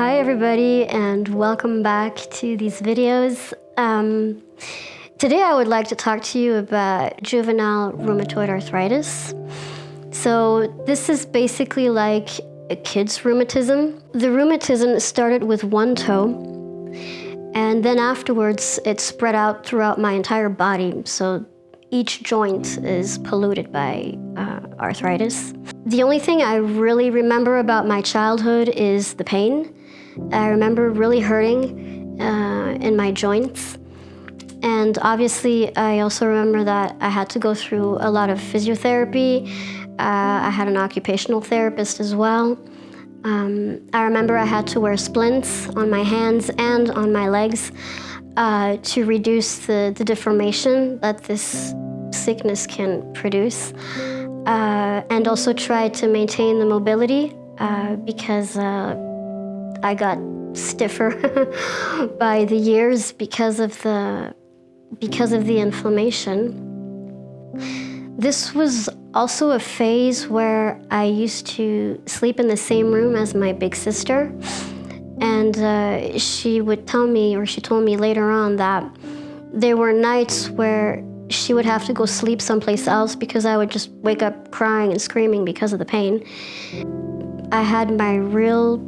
Hi everybody, and welcome back to these videos. Today I would like to talk to you about juvenile rheumatoid arthritis. So this is basically like a kid's rheumatism. The rheumatism started with one toe, and then afterwards it spread out throughout my entire body. So each joint is polluted by arthritis. The only thing I really remember about my childhood is the pain. I remember really hurting in my joints. And obviously, I also remember that I had to go through a lot of physiotherapy. I had an occupational therapist as well. I remember I had to wear splints on my hands and on my legs to reduce the deformation that this sickness can produce. And also try to maintain the mobility because I got stiffer by the years because of the inflammation. This was also a phase where I used to sleep in the same room as my big sister, and she would tell me, or she told me later on, that there were nights where she would have to go sleep someplace else because I would just wake up crying and screaming because of the pain. I had my real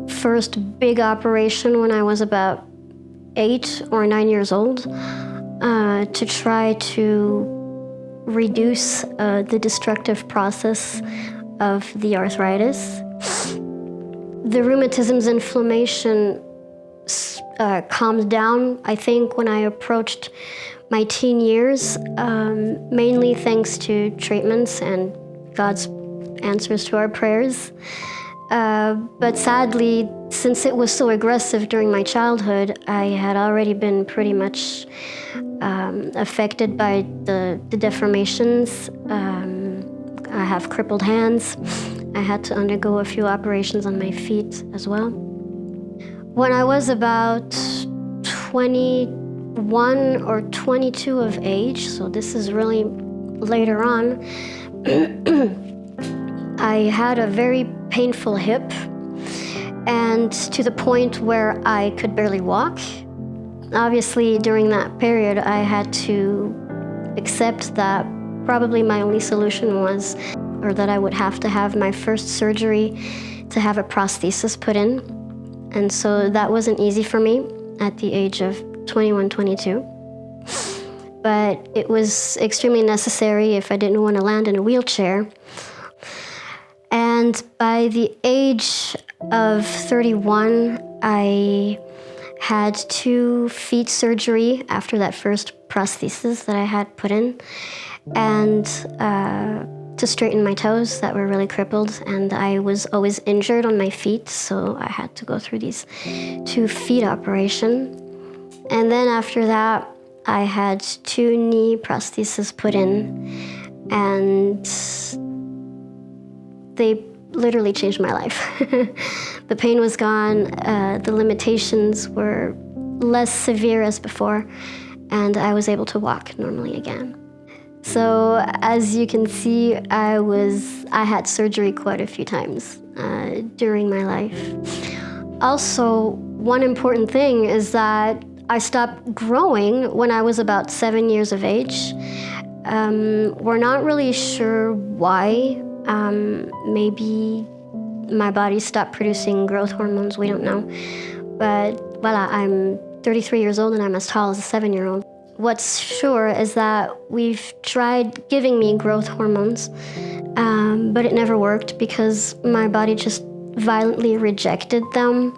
first big operation when I was about 8 or 9 years old to try to reduce the destructive process of the arthritis. The rheumatism's inflammation calmed down, I think, when I approached my teen years, mainly thanks to treatments and God's answers to our prayers. But sadly, since it was so aggressive during my childhood, I had already been pretty much affected by the deformations. I have crippled hands. I had to undergo a few operations on my feet as well. When I was about 21 or 22 of age, so this is really later on, I had a very painful hip, and to the point where I could barely walk. Obviously, during that period, I had to accept that probably my only solution was, or that I would have to have my first surgery to have a prosthesis put in. And so that wasn't easy for me at the age of 21, 22. But it was extremely necessary if I didn't want to land in a wheelchair. And by the age of 31, I had 2 feet surgery after that first prosthesis that I had put in, and to straighten my toes that were really crippled, and I was always injured on my feet, so I had to go through these 2 feet operation. And then after that, I had 2 knee prostheses put in, and they literally changed my life. The pain was gone, the limitations were less severe as before, and I was able to walk normally again. So as you can see, I had surgery quite a few times during my life. Also, one important thing is that I stopped growing when I was about 7 years of age. We're not really sure why. Maybe my body stopped producing growth hormones, we don't know. But voila, I'm 33 years old and I'm as tall as a 7-year-old. What's sure is that we've tried giving me growth hormones, but it never worked because my body just violently rejected them.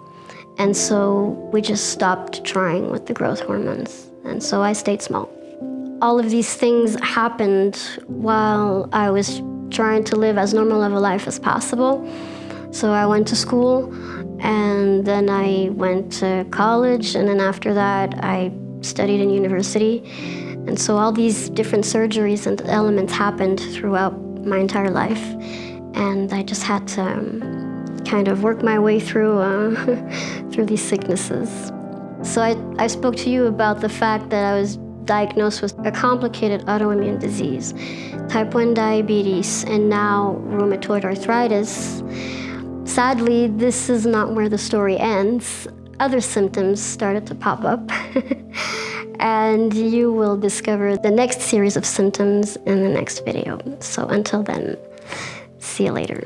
And so we just stopped trying with the growth hormones. And so I stayed small. All of these things happened while I was trying to live as normal of a life as possible. So I went to school, and then I went to college, and then after that I studied in university. And so all these different surgeries and elements happened throughout my entire life, and I just had to kind of work my way through through these sicknesses. So I spoke to you about the fact that I was diagnosed with a complicated autoimmune disease, type 1 diabetes, and now rheumatoid arthritis. Sadly, this is not where the story ends. Other symptoms started to pop up, and you will discover the next series of symptoms in the next video. So until then, see you later.